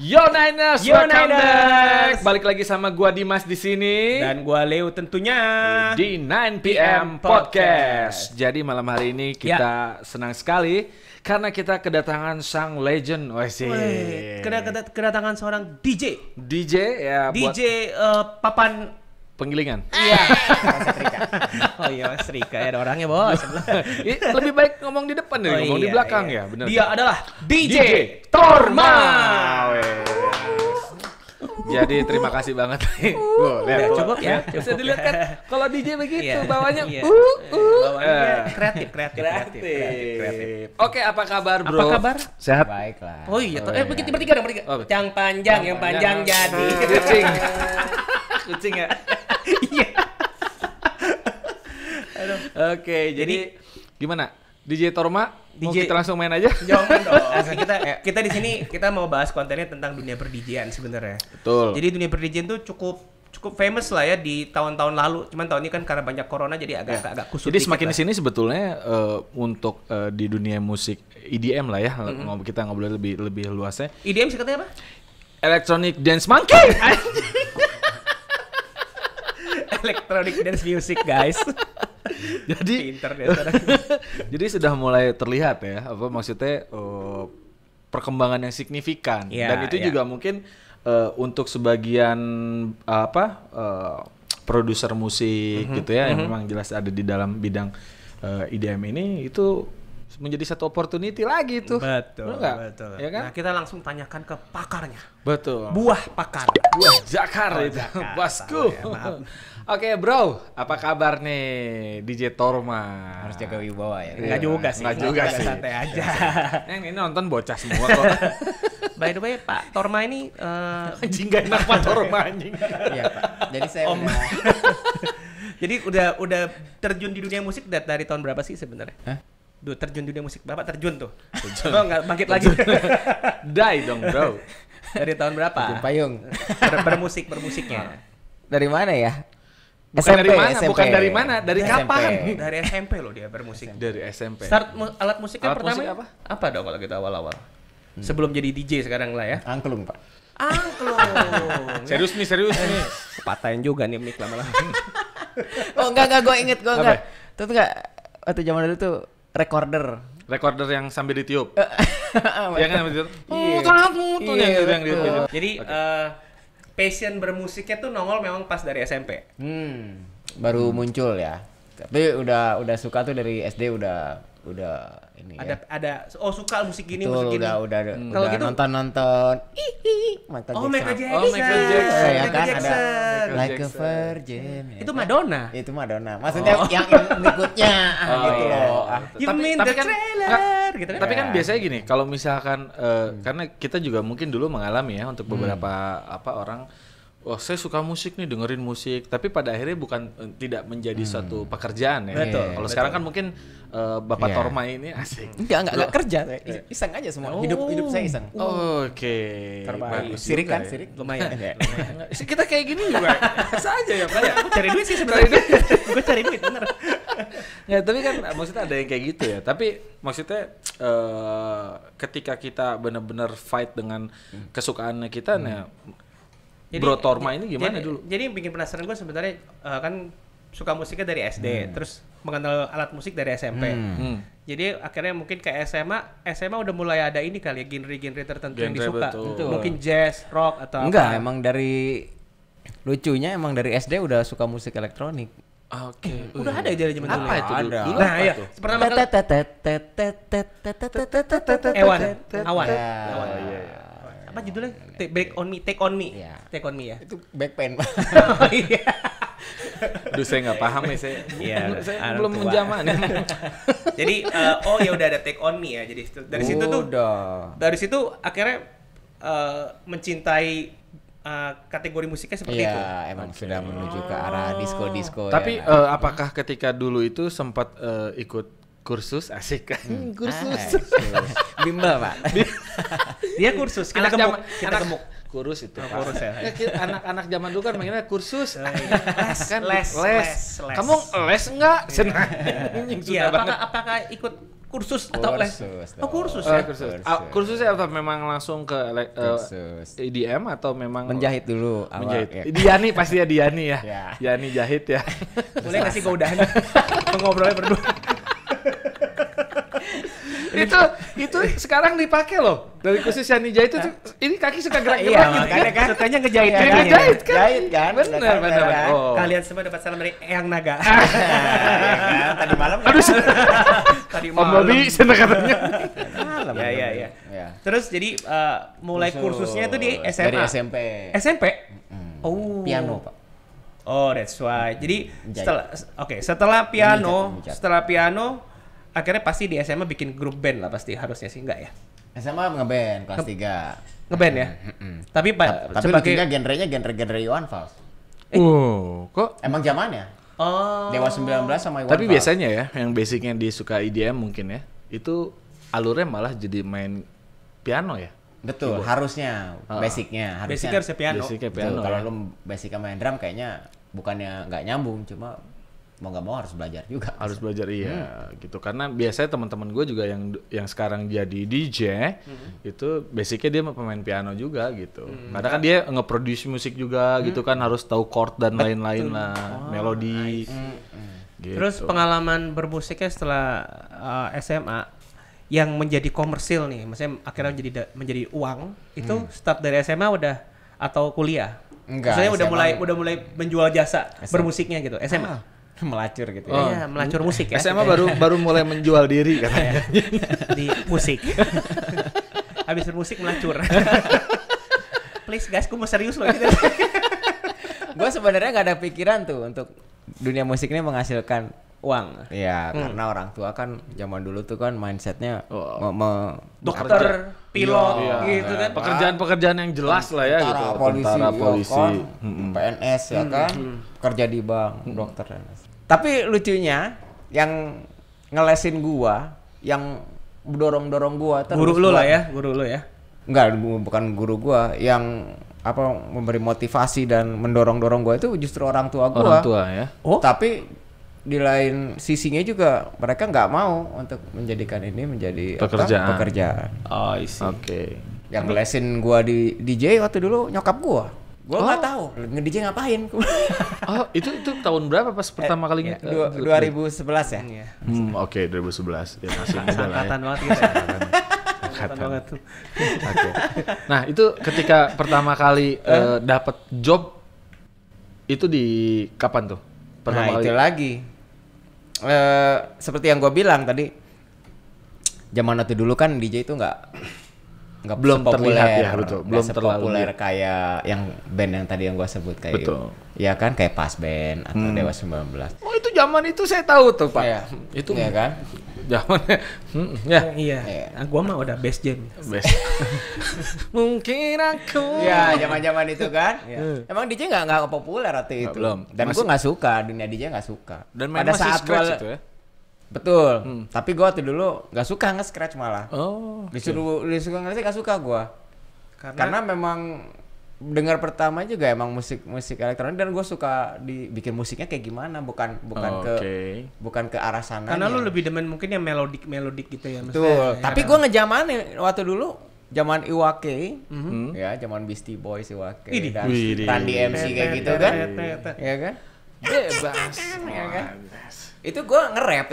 Yo Niners, Yo welcome Niners. back. Balik lagi sama gua Dimas di sini Dan gua Leo tentunya di 9PM Podcast. Jadi malam hari ini kita senang sekali karena kita kedatangan sang legend. kedatangan seorang DJ ya buat papan penggilingan. Iya. Oh iya Mas Rika ya ada orangnya bos. Lebih baik ngomong di depan dari ngomong di belakang ya, benar. Dia adalah DJ Torma. Jadi terima kasih banget. Udah, cukup ya. Bisa dilihat kan kalau DJ begitu bawahnya kreatif. Oke, apa kabar bro? Apa kabar? Sehat? Baiklah. Oh iya, bertiga dong. Yang panjang jadi. Kucing ya. Iya. Oke, jadi gimana? DJ Torma, mau DJ kita langsung main aja? Jangan dong. Kita di sini kita mau bahas kontennya tentang dunia per-DJ-an sebenarnya. Betul. Jadi dunia per-DJ-an tuh cukup famous lah ya di tahun-tahun lalu. Cuman tahun ini kan karena banyak corona jadi agak kusut. Jadi semakin di sini sebetulnya untuk di dunia musik EDM lah ya, kita nggak boleh lebih luasnya. EDM singkatnya apa? Electronic Dance Monkey. Electronic Dance Music, guys. Jadi Pinter deh. jadi sudah mulai terlihat ya, apa maksudnya perkembangan yang signifikan. Ya, Dan itu ya. juga mungkin untuk sebagian produser musik gitu ya, yang memang jelas ada di dalam bidang EDM ini, itu menjadi satu opportunity lagi tuh. Betul. Ya kan? Nah, kita langsung tanyakan ke pakarnya. Betul. Buah pakar. Buah Jakar itu. Jakar. Bosku. Ya, maaf. Oke, bro. Apa kabar nih DJ Torma? Harus jaga wibawa ya. Enggak juga sih. Enggak juga sih. Santai aja. Yang ini nonton bocah semua kok. By the way, Pak Torma ini Anjing gak enak Pak Torma anjing. Iya, Pak. Jadi saya jadi udah terjun di dunia musik dari tahun berapa sih sebenarnya? Hah? Terjun di dunia musik. Bapak terjun tuh. Oh, enggak bangkit lagi. Die dong, bro. Dari tahun berapa? payung. Bermusiknya. Dari mana ya? Bukan dari mana? SMP. Bukan dari mana? Dari SMP. kapan? Dari SMP loh dia bermusik. Dari SMP. Start alat musiknya Alat pertama musik apa? Apa dong kalau kita awal-awal? Sebelum jadi DJ sekarang lah ya. Angklung, Pak. Angklung. Serius nih. Patahin juga nih mic lama-lama. Oh, enggak, gue inget, gue Apa? enggak. Tuh enggak, waktu zaman dulu tuh recorder. Recorder yang sambil ditiup. Ya kan sambil ditiup. Iya. Jadi passion bermusiknya tuh nongol memang pas dari SMP. Baru muncul ya. Tapi udah suka tuh dari SD udah ini ya. Ada suka musik gini, Betul, musik gini. udah Kalau gitu nonton Michael Jackson. Oh, Michael Jackson. Ya kan Jackson. ada Like a Jackson. Virgin. ya Itu kan? Madonna. Itu Madonna. Maksudnya yang berikutnya gitu iya. loh. You mean Tapi the kan- trailer gitu kan. Tapi kan Ya. biasanya gini, kalau misalkan karena kita juga mungkin dulu mengalami ya untuk beberapa orang, wah saya suka musik nih, dengerin musik, tapi pada akhirnya bukan tidak menjadi suatu pekerjaan ya. Betul, Kalau sekarang kan mungkin Bapak Iya. Torma ini asik. Enggak kerja. Iseng aja semua. Hidup saya iseng. Oke. Terbaik. Bagus Sirik juga kan, ya. sirik. Lumayan. Kita kayak gini juga. Saja ya, Pak. Aku cari duit sih sebenarnya. Gue cari duit bener. Ya, tapi kan maksudnya ada yang kayak gitu ya. Tapi maksudnya ketika kita benar-benar fight dengan kesukaannya kita, nah Bro Torma ini gimana dulu? Jadi yang bikin penasaran gue sebenarnya kan suka musiknya dari SD, terus mengenal alat musik dari SMP. Jadi akhirnya mungkin kayak SMA udah mulai ada ini kali ya, genre-genre tertentu yang Genre, disuka. betul. Mungkin jazz, rock atau Enggak, apa. emang dari lucunya emang dari SD udah suka musik elektronik. Oke. Udah ada aja zaman dulu. Apa ya? itu dulu? Ada. Dulu Nah, apa iya. tuh? Pertama kali Awan. Ya. Oh iya. Apa judulnya? Take on me. Iya. Take on me ya. Itu backpain. Oh, iya. Aduh, saya nggak paham ya, saya. Iya, Saya anak belum tua. menjamah nih. Jadi ya udah ada Take on me ya. Jadi dari situ tuh Udah. dari situ akhirnya mencintai kategori musiknya seperti itu. Iya, emang sudah menuju ke arah disco-disco. Tapi ya. apakah ketika dulu itu sempat ikut kursus asik kan? Kursus. Bimbel, Pak. Dia kursus, kita gemuk. Kita gemuk. Kurus itu. kurus ya. Anak-anak zaman dulu kan manggilnya kursus. Les. Kamu les enggak? Senang. Iya, apakah ikut kursus atau les? Oh, kursus Oh, ya. kursus. Kursusnya apa memang langsung ke EDM atau memang Menjahit dulu awal. menjahit? Ya. Diani pasti ya Diani ya. Ya. Diani jahit ya. Boleh nggak sih gue udahan? Ngobrolnya berdua. itu sekarang dipakai loh. Dari kursus Yani jahit itu ini kaki suka gerak-gerak Iya, gitu makanya kan. Sukanya ngejahit Iya, kan? kan? Ngejahit kan? Jahit kan? Benar, benar. Oh. Kalian semua dapat salam dari Eyang Naga. Ya kan? Tadi malam kan? Tadi Om Bobby sana katanya. Malam. Ya. Ya. Terus jadi mulai kursusnya itu di SMA. Dari SMP. SMP? Oh. Piano, Pak. Oh, that's why. Jadi Menjahit. setelah piano, Menjahit. akhirnya pasti di SMA bikin grup band lah pasti harusnya sih enggak ya? SMA ngeband kelas 3. Ngeband ya? Tapi Tapi sebagai lucunya genrenya genre Iwan Fals. Kok Emang zamannya? oh. Dewa 19 sama Iwan tapi Fals. biasanya ya yang basicnya disuka EDM mungkin ya. Itu alurnya malah jadi main piano ya. Betul, harusnya basicnya Basic harusnya. harusnya piano. Basicnya Betul, piano. kalau Ya. lu basicnya main drum kayaknya bukannya nggak nyambung, cuma mau nggak mau harus belajar juga. Harus belajar iya gitu karena biasanya teman-teman gue juga yang sekarang jadi DJ itu basicnya dia pemain piano juga gitu karena kan dia nge-produce musik juga gitu kan harus tahu chord dan lain-lain lah melodi gitu. Terus pengalaman bermusiknya setelah SMA yang menjadi komersil nih, maksudnya akhirnya menjadi uang itu start dari SMA udah atau kuliah? Enggak, Maksudnya SMA. udah mulai menjual jasa bermusiknya gitu SMA. Melacur gitu Oh. ya. Iya, melacur musik ya. SMA baru mulai menjual diri katanya. Di musik. Habis bermusik melacur. Please guys, gue mau serius loh ini. Gue sebenarnya nggak ada pikiran tuh untuk dunia musik ini menghasilkan Uang. ya karena orang tua kan zaman dulu tuh kan mindsetnya Dokter, pilot Iya. gitu kan. Pekerjaan-pekerjaan yang jelas lah ya gitu. Tentara, polisi. kan, PNS ya kan, kerja di bank, dokter dan lain. Tapi lucunya yang ngelesin gua, yang dorong gua terus. Guru lu lah ya, guru lu ya. Enggak, bukan guru gua, yang apa memberi motivasi dan mendorong gua itu justru orang tua gua. Orang tua ya. Oh. Tapi di lain sisinya juga mereka nggak mau untuk menjadikan ini menjadi pekerjaan. Oh, isi. Oke. Yang ngelesin gua di DJ waktu dulu nyokap gua. Gua nggak tahu nge-DJ ngapain. Oh, itu tahun berapa pas pertama kali 2011 ya? Iya. Oke, 2011. Ya masih muda lah ya. Angkatan banget gitu. Angkatan banget tuh. Oke. Nah, itu ketika pertama kali dapat job itu di kapan tuh? Pertama Nah, kali. itu lagi. Seperti yang gua bilang tadi, zaman waktu dulu kan DJ itu nggak Belum sepopuler, terlihat ya, betul. nggak Belum terlalu sepopuler kayak yang band yang tadi yang gua sebut kayak Betul. ya kan kayak Pas Band atau Dewa 19. Oh, itu zaman itu saya tahu tuh, Pak. Iya. Itu ya kan? zamannya ya. Iya. Iya. Nah, gua mah udah best jam. Best. Mungkin aku. Ya, zaman-zaman itu kan. Emang DJ nggak populer waktu itu. Belum. Dan Masih- gua nggak suka, dunia DJ nggak suka. Dan main masih scratch itu ya. Betul. Tapi gua waktu dulu nggak suka nge-scratch malah. Oh. Disuruh nge-scratch nggak suka gua. Karena memang dengar pertama juga emang musik elektronik dan gue suka dibikin musiknya kayak gimana bukan ke arah sana. Karena lu lebih demen mungkin yang melodik gitu ya. Betul. Tapi gue ngejamanin waktu dulu zaman Iwake, ya zaman Beastie Boys Iwake dan Widih. Randy MC kayak gitu kan, ya kan? Bebas. Ya kan? Itu gue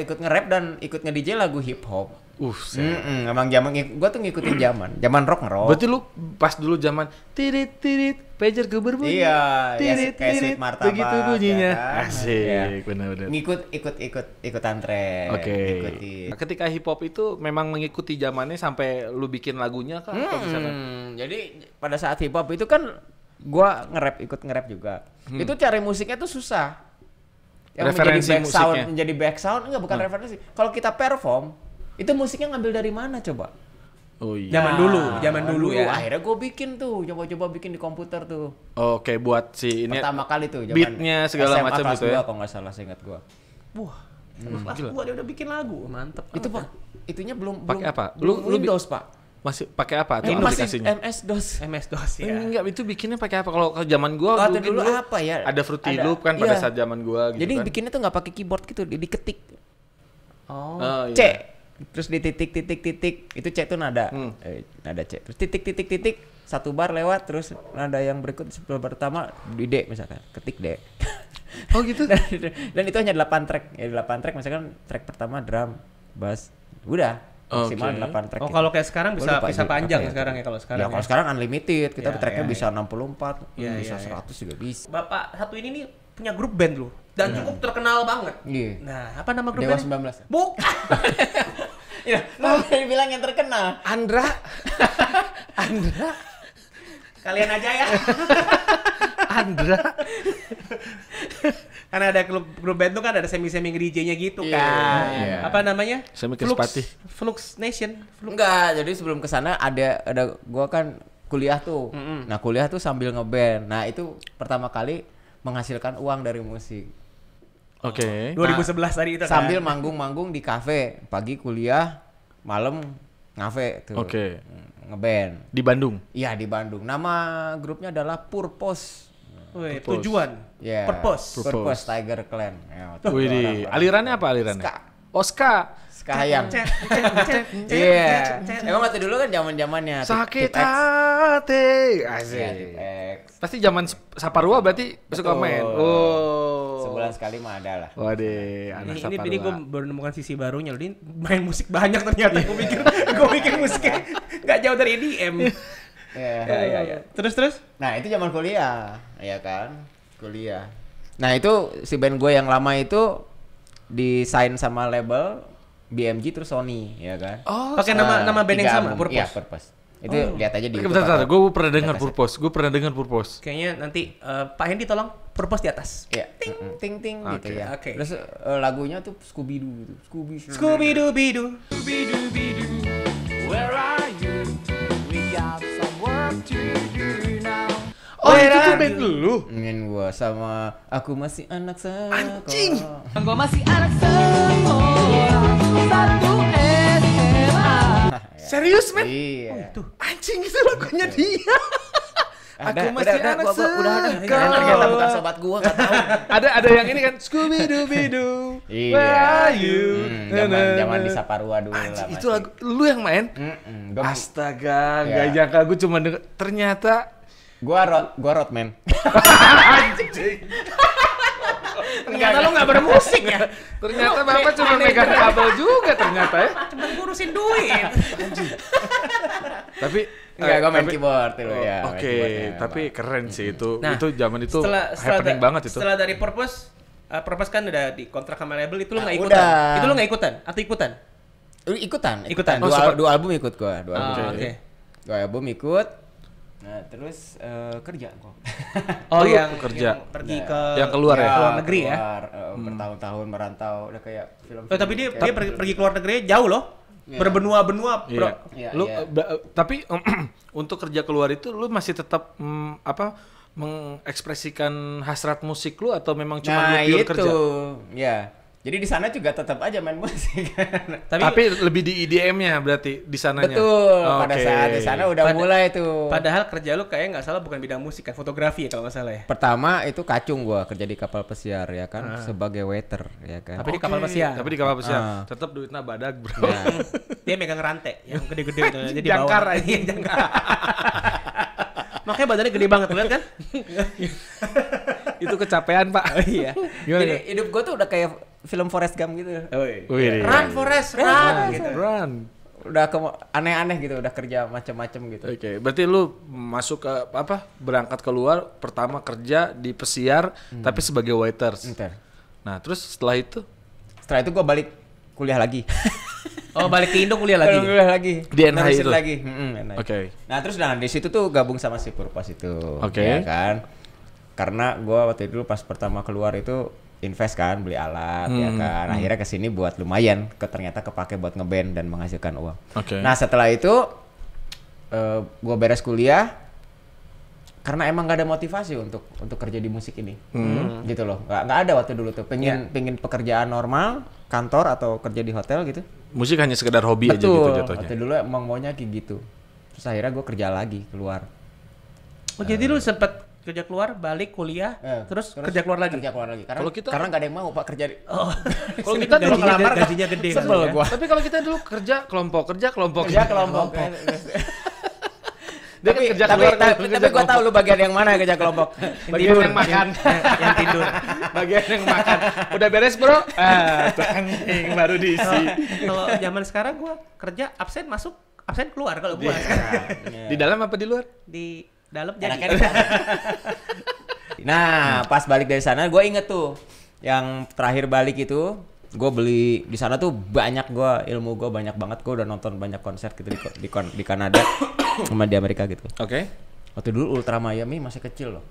ikut nge-rap dan ikut nge-DJ lagu hip hop. Emang gue tuh ngikutin zaman rock ngerok. Berarti lu pas dulu zaman tirit pager gue berbunyi. Iya, tirit kayak Sweet Martabak. begitu bunyinya. Ya kan? Asik, Iya. benar-benar. Ikutan tren. Oke. Ikutin. Ketika hip hop itu memang mengikuti zamannya sampai lu bikin lagunya kah atau misalkan? Jadi pada saat hip hop itu kan gua ikut nge-rap juga. Itu cari musiknya tuh susah. Yang Referensi menjadi back sound enggak bukan referensi. Kalau kita perform, itu musiknya ngambil dari mana coba? Oh iya. Zaman dulu ya. Akhirnya gue bikin tuh, coba bikin di komputer tuh. Oke, buat si ini Pertama kali tuh zaman beatnya segala SMA macam kelas gitu ya. 2 kalau nggak salah seingat gua. Wah, kelas gua dia udah bikin lagu. Mantep. Itu Pak, itunya belum Pakai apa? Belum Lu Windows, Pak. Masih pakai apa? Atau Ini lu masih dikasihnya? MS-DOS. MS-DOS ya. Enggak, itu bikinnya pakai apa? Kalau zaman gua Waktu mungkin dulu apa ya? Ada Fruity Ada- Loop kan pada iya. saat zaman gua gitu Jadi kan. bikinnya tuh nggak pakai keyboard gitu, diketik. Oh. Oh, C. iya. terus di titik itu C itu nada. Nada C. Terus titik satu bar lewat terus nada yang berikut pertama di D misalkan. Ketik D. Oh gitu. Dan itu hanya 8 track. Ya 8 track misalkan track pertama drum, bass. Udah. Maksimal 8 track. Oh, gitu. Kalau kayak sekarang bisa panjang sekarang ya kalau sekarang. Ya kalau sekarang unlimited. Kita tracknya bisa 64, bisa 100 juga bisa. Bapak satu ini nih punya grup band loh dan cukup terkenal banget. Iya. Nah, apa nama grup Dewa band? 19. Bukan. Ya, dibilang yang terkenal. Andra. Kalian aja ya. Andra. Karena ada grup band tuh kan ada semi-semi DJ-nya gitu kan. Yeah. Apa namanya? Semi Krispati. Flux Nation. Enggak, jadi sebelum kesana ada gua kan kuliah tuh. Nah, kuliah tuh sambil ngeband. Nah, itu pertama kali menghasilkan uang dari musik. Oke. 2011 tadi itu kan. Sambil manggung-manggung di kafe, pagi kuliah, malam ngafe tuh. Oke. Ngeband. Di Bandung. Iya, di Bandung. Nama grupnya adalah Purpose. Wih, tujuan. Yeah. Purpose Tiger Clan. Ya, Wih, alirannya apa alirannya? Ska. Ska. Skahayang. Iya. Emang waktu dulu kan zaman-zamannya Sakit hati. Asik. X. Pasti zaman Saparua berarti suka main. Oh. Sebulan sekali mah ada lah. Waduh, anak Saparua. Ini gue baru nemukan sisi barunya loh. Dia main musik banyak ternyata. Gue pikir musiknya nggak jauh dari EDM. Iya. Terus? Nah, itu zaman kuliah, ya kan? Kuliah. Nah, itu si band gue yang lama itu di-sign sama label BMG terus Sony, ya kan? Oh, pakai nama band yang sama, Purpose. Iya, Purpose. Itu lihat aja di YouTube. Bentar, gue pernah dengar Purpose. Kayaknya nanti Pak Hendy tolong Purpose di atas. Iya. Ting gitu ya. Oke. Terus lagunya tuh Scooby-Doo gitu. Scooby-Doo. Where are you? We got some work to do now. Oh, itu tuh band lu. Ingin gua sama Aku Masih Anak Sekolah. Anjing. Gua masih anak sekolah, satu SMA. Serius, men? Iya. Anjing, itu lagunya dia. Aku masih anak udah sekolah. ternyata bukan sobat gua, enggak tahu. Ada yang ini kan Scooby-Doo. Iya. Where are you? Zaman di Saparua dulu lah. Anjing, itu lagu lu yang main? Astaga, Ya. gak nyangka gue cuma denger. Ternyata Gua roadman. Ternyata lu nggak bermusik ya? Ternyata Bapak cuma megang kabel juga ternyata ya. Cuma ngurusin duit. Tapi enggak, gua main keyboard dulu ya. Oke, tapi keren sih itu. Nah, itu zaman itu happening banget itu. Setelah dari Purpose kan udah dikontrak sama label, itu lu nggak Nah, ikutan? udah. Itu lu nggak ikutan? Atau ikutan? Ikutan. Oh, Dua album ikut gua, dua album. Oke. Dua album ikut. Nah, terus kerja kok. Oh, Lu yang kerja. yang pergi ke Yang keluar ya? luar negeri ya? Keluar, bertahun-tahun merantau, udah kayak film. Oh, tapi dia pergi keluar negeri jauh loh. Berbenua-benua, Bro. Iya. Lu tapi untuk kerja keluar itu lu masih tetap mengekspresikan hasrat musik lu atau memang cuma lu pure kerja? Ya. Jadi di sana juga tetap aja main musik. Tapi lebih di EDM-nya berarti di sananya. Betul. Oh, pada oke. saat di sana udah mulai tuh. Padahal kerja lu kayak nggak salah bukan bidang musik kan, fotografi ya kalau nggak salah ya. Pertama itu kacung gua kerja di kapal pesiar ya kan sebagai waiter ya kan. Tapi di kapal pesiar. Tapi di kapal pesiar. Tetap duitnya badak, Bro. Nah, Dia megang rantai yang gede-gede itu jadi Jangkar bawah. aja. Iya, jangkar. Makanya badannya gede banget, lihat kan? Itu kecapean, Pak. Oh, iya. Gimana? jadi hidup gua tuh udah kayak film Forrest Gump gitu. Wih, Run Forest, run gitu. Run. Udah aneh-aneh gitu, udah kerja macam-macam gitu. Oke, berarti lu masuk ke berangkat keluar pertama kerja di pesiar tapi sebagai waiters. Ntar. Nah, terus setelah itu Setelah itu gua balik kuliah lagi. Oh, balik ke Indo kuliah lagi. Kuliah lagi. Di NHI Nerusin itu? lagi. Oke. Nah, terus di situ tuh gabung sama si Purpose itu. Oke. Ya kan? Karena gua waktu itu pas pertama keluar itu invest kan, beli alat ya kan. Akhirnya kesini buat lumayan, ternyata kepake buat ngeband dan menghasilkan uang. Oke. Nah, setelah itu gua beres kuliah karena emang gak ada motivasi untuk kerja di musik ini. Gitu loh. Nggak ada waktu dulu tuh. Pengen pekerjaan normal, kantor atau kerja di hotel gitu. Musik hanya sekedar hobi aja gitu Betul. jatuhnya. Waktu dulu emang maunya kayak gitu. Terus akhirnya gue kerja lagi keluar. Oh, jadi lu sempet kerja keluar, balik kuliah, terus kerja keluar lagi. Karena karena nggak ada yang mau Pak kerja. Kalau kita dulu gajinya gede. Sebel gua. Tapi kalau kita dulu kerja kelompok. Kerja kelompok. Dia tapi kerja keluar, tapi gua tahu lu bagian yang mana kerja kelompok. Bagian yang makan. Yang tidur. Bagian yang makan. Udah beres, Bro? Tuh anjing baru diisi. Kalau zaman sekarang gua kerja absen masuk, absen keluar kalau gua. Di dalam apa di luar? Di dalam jadi. Nah, pas balik dari sana gue inget tuh yang terakhir balik itu gue beli di sana tuh banyak, ilmu gue banyak banget. Gue udah nonton banyak konser gitu di Kanada sama di Amerika gitu. Oke. Waktu dulu Ultra Miami masih kecil loh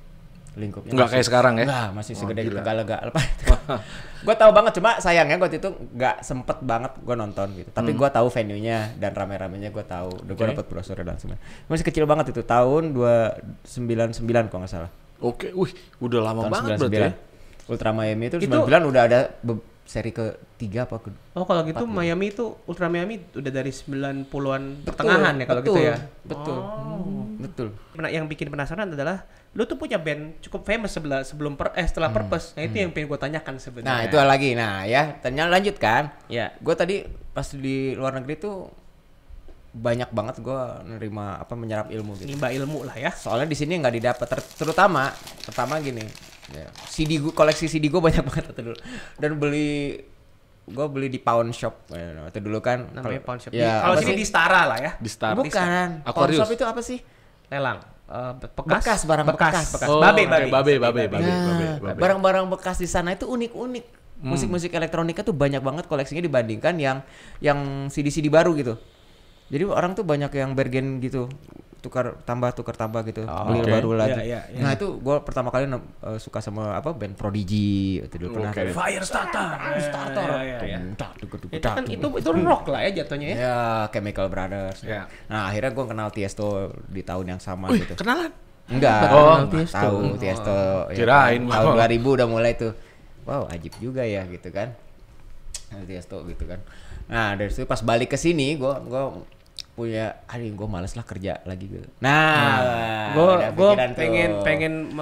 lingkupnya. Nggak kayak sekarang ya? Nggak, masih segede Tegalega. Gue tahu banget, cuma sayangnya waktu itu nggak sempet banget gue nonton gitu. Tapi gue tahu venue-nya dan rame-ramenya gue tahu. Udah gue dapet brosur dan semuanya. Masih kecil banget itu, tahun 299 kalau nggak salah. Oke, wih, udah lama Tahun banget 99. berarti ya? Ultra Miami itu 99 udah ada seri ke-3 apa ke. Oh, kalau gitu Miami itu Ultra Miami udah dari 90-an pertengahan ya kalau gitu ya. Betul. Betul. Yang bikin penasaran adalah lu tuh punya band cukup famous setelah Purpose. Nah, itu yang pengen gue tanyakan sebenarnya. Nah, itu lagi. Nah, ya, ternyata lanjut kan. Ya. Gue tadi pas di luar negeri tuh banyak banget gue menyerap ilmu gitu. Nimba ilmu lah ya. Soalnya di sini nggak didapat, terutama gini. Ya, koleksi CD gue banyak banget waktu dulu. Dan gue beli di pawn shop waktu dulu kan. Namanya pawn shop. Ya, kalau sini di Stara lah ya. Di Star. Bukan. Pawn shop itu apa sih? Lelang. Bekas barang bekas. Oh, Babe. Babe. Barang-barang bekas di sana itu unik-unik. Musik-musik elektronika tuh banyak banget koleksinya dibandingkan yang CD-CD baru gitu. Jadi orang tuh banyak yang bargain gitu, tukar tambah gitu, beli baru lagi. Yeah. Nah itu gue pertama kali suka sama band Prodigy itu dulu pernah. Firestarter. Itu kan itu rock lah ya jatuhnya ya. Ya, Chemical Brothers. Ya. Nah akhirnya gue kenal Tiesto di tahun yang sama gitu. Kenalan? Enggak. Tahu Tiesto. Kirain tahun 2000 udah mulai tuh. Wow, ajib juga ya gitu kan. Tiesto gitu kan. Nah dari situ pas balik ke sini gue punya, gue males lah kerja lagi gitu. Nah, gue pengen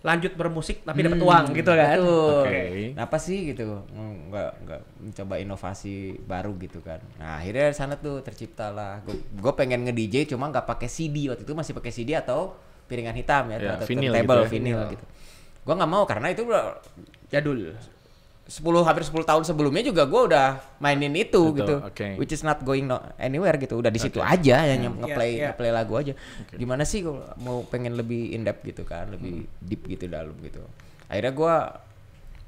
lanjut bermusik tapi dapat uang gitu kan. Okay. Apa sih gitu? Nggak mencoba inovasi baru gitu kan. Nah akhirnya dari sana tuh tercipta lah. Gue pengen nge-DJ cuma nggak pakai CD, waktu itu masih pakai CD atau piringan hitam ya, atau turntable vinyl gitu. Gue nggak mau karena itu udah jadul. Hampir 10 tahun sebelumnya juga gue udah mainin itu gitu, which is not going anywhere gitu, udah di situ aja yang ngeplay lagu aja. Gimana sih kalau mau pengen lebih in depth gitu kan, lebih deep gitu dalam gitu. Akhirnya gue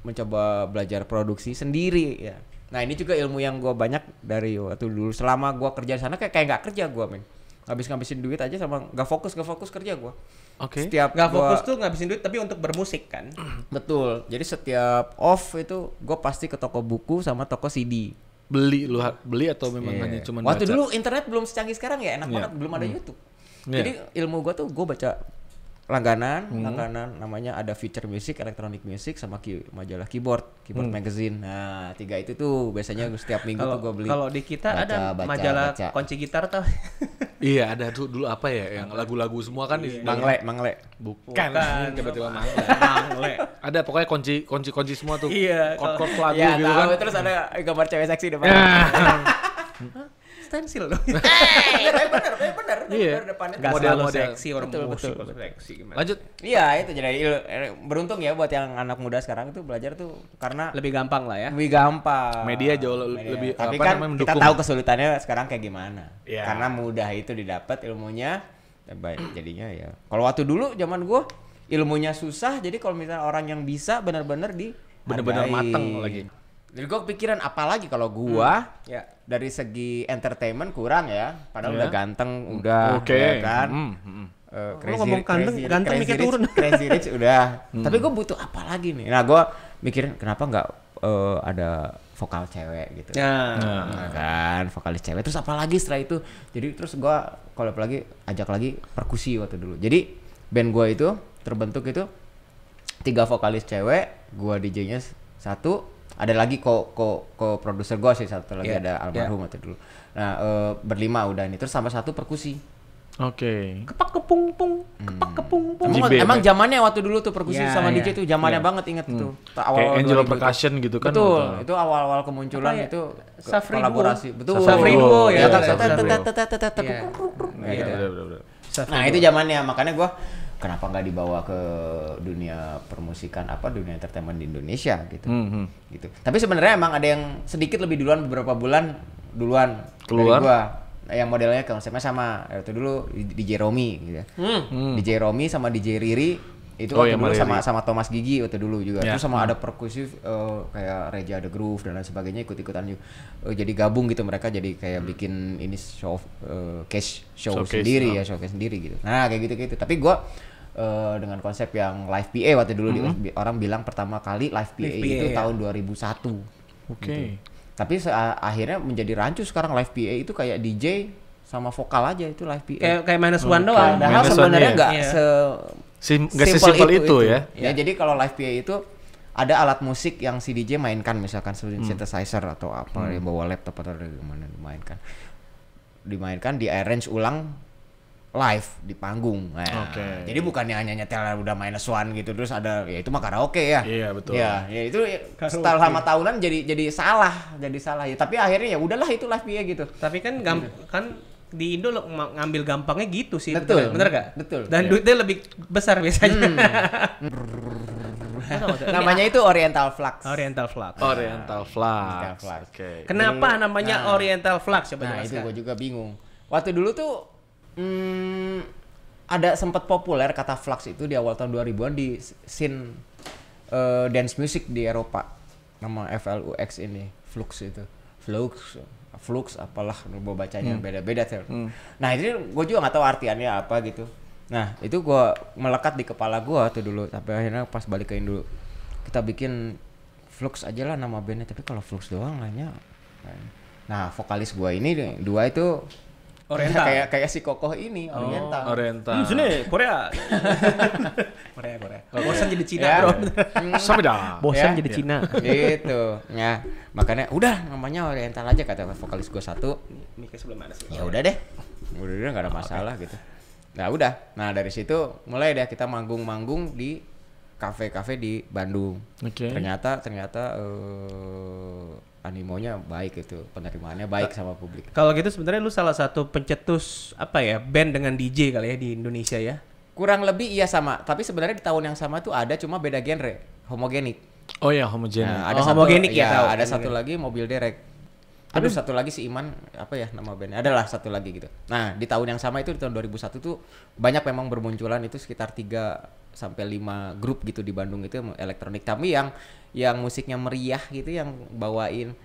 mencoba belajar produksi sendiri ya. Nah ini juga ilmu yang gue banyak dari waktu dulu selama gue kerja di sana kayak nggak kerja gue ngabisin duit aja sama nggak fokus kerja gue. Setiap nggak fokus tuh ngabisin duit tapi untuk bermusik kan. Betul. Jadi setiap off itu gue pasti ke toko buku sama toko CD. Beli atau memang hanya cuma waktu baca? dulu internet belum secanggih sekarang ya, enak banget, belum ada YouTube. Jadi ilmu gue tuh gue baca langganan namanya ada Future Music, Electronic Music sama majalah keyboard magazine. Nah 3 itu tuh biasanya setiap minggu tuh gue beli. Kalau di kita ada majalah kunci gitar tuh. Iya ada tuh dulu apa ya yang lagu-lagu semua kan Mangle. Bukan. Tiba-tiba Mangle. Ada pokoknya kunci semua tuh. Iya. Chord lagu ya, gitu kan. Terus ada gambar cewek seksi depan. Stensil dong. Bener. Iya. Depannya model seksi orang betul. seksi gimana. Lanjut. Iya itu jadi beruntung ya buat yang anak muda sekarang itu belajar tuh karena lebih gampang lah ya. Lebih gampang. Media jauh lebih tapi apa kan namanya kita mendukung. tahu kesulitannya sekarang kayak gimana. Yeah. Karena mudah itu didapat ilmunya jadinya ya. Kalau waktu dulu zaman gua ilmunya susah, jadi kalau misalnya orang yang bisa benar-benar mateng lagi. Jadi gue kepikiran apalagi kalau gua dari segi entertainment kurang ya, padahal udah ganteng udah ya kan. Ganteng mikir turun. Crazy Rich udah. Tapi gue butuh apa lagi nih? Nah gue mikirin kenapa nggak ada vokal cewek gitu. Nah, kan vokalis cewek. Terus apa lagi setelah itu? Jadi terus gue kalau apalagi ajak lagi perkusi waktu dulu. Jadi band gue itu terbentuk itu 3 vokalis cewek, gue DJ-nya 1. Ada lagi produser gue sih satu lagi ada almarhum waktu dulu. Nah 5 udah nih terus sama 1 perkusi. Oke. kepak kepung-pung, kepak kepung-pung. Emang zamannya waktu dulu tuh perkusi Ya, sama ya. DJ tuh zamannya banget, inget tuh. Kayak Angel 2000 Percussion gitu kan. Betul, waktu- itu awal-awal kemunculan Apa ya? itu Safri kolaborasi. Duo. Betul. Safri Duo, ya. Iya, Safri Duo. Iya. Iya, bener. Nah, itu zamannya, makanya gua kenapa nggak dibawa ke dunia permusikan dunia entertainment di Indonesia gitu. Gitu. Tapi sebenarnya emang ada yang sedikit lebih duluan, beberapa bulan duluan Keluar. dari gua. Yang modelnya konsepnya sama. Itu dulu DJ Romi gitu. DJ Romi sama DJ Riri itu waktu yang dulu Riri. sama Thomas Gigi waktu dulu juga. Ya. Terus sama ada perkusif kayak Reja The Groove dan lain sebagainya ikut-ikutan juga. Jadi gabung gitu mereka jadi kayak bikin ini show Showcase, sendiri ya, showcase sendiri gitu. Nah, kayak gitu-gitu. Tapi gua dengan konsep yang live PA waktu dulu orang bilang pertama kali live PA Live itu PA, ya. tahun 2001. Oke. Tapi akhirnya menjadi rancu sekarang live PA itu kayak DJ sama vokal aja itu live PA. Kayak minus one doang. Padahal Minus sebenarnya one-nya. nggak Iya. Nggak sesimpel itu ya. Ya, jadi kalau live PA itu ada alat musik yang si DJ mainkan, misalkan synthesizer atau apa, dia bawa laptop atau dari mana dimainkan, di arrange ulang live di panggung. Nah, Oke. jadi bukannya hanya nyetel udah minus one gitu terus ada ya itu mah karaoke ya. Iya, betul. Ya itu setelah lama tahunan jadi salah ya. Tapi akhirnya ya udahlah itu live PA gitu. Tapi kan kan di Indo lo ngambil gampangnya gitu sih. Betul. Bener gak? Betul. Dan duitnya lebih besar biasanya. Namanya itu Oriental Flux. Oriental Flux. Oriental Flux. Flux. Oke. Kenapa namanya Oriental Flux? Coba Nah, itu jelaskan. gue juga bingung. Waktu dulu tuh ada sempat populer kata flux itu di awal tahun 2000-an di scene dance music di Eropa. Nama FLUX ini, flux itu. Flux apalah gue bacanya beda-beda tuh. Nah, itu gue juga nggak tahu artiannya apa gitu. Nah, itu gue melekat di kepala gue tuh dulu sampai akhirnya pas balik ke Indo kita bikin flux aja lah nama bandnya, tapi kalau flux doang lahnya. Nah, vokalis gue ini dua itu Oriental. kayak si Kokoh ini Oriental. Oriental. Sini Korea. Korea. Bosan jadi Cina, Ya. bro. Samida. Bosan Ya. jadi Cina. Gitu. Ya, makanya udah namanya Oriental aja kata vokalis gue satu. Mikir sebelum ada sih. Ya udah deh. Udah nggak ada masalah gitu. Nah, udah. Nah, dari situ mulai deh kita manggung-manggung di kafe-kafe di Bandung. Oke. Ternyata animonya baik itu, penerimaannya baik sama publik. Kalau gitu sebenarnya lu salah satu pencetus band dengan DJ kali ya di Indonesia ya. Kurang lebih iya sama, tapi sebenarnya di tahun yang sama tuh ada cuma beda genre, homogenik. Oh ya, homogenik. Nah, ada homogenik ya, tahu. ada satu lagi mobil derek. Aduh, satu lagi si Iman, apa ya nama bandnya? Adalah satu lagi gitu. Nah, di tahun yang sama itu di tahun 2001 tuh banyak memang bermunculan itu sekitar 3 sampai 5 grup gitu di Bandung itu elektronik. Tapi yang musiknya meriah gitu yang bawainnya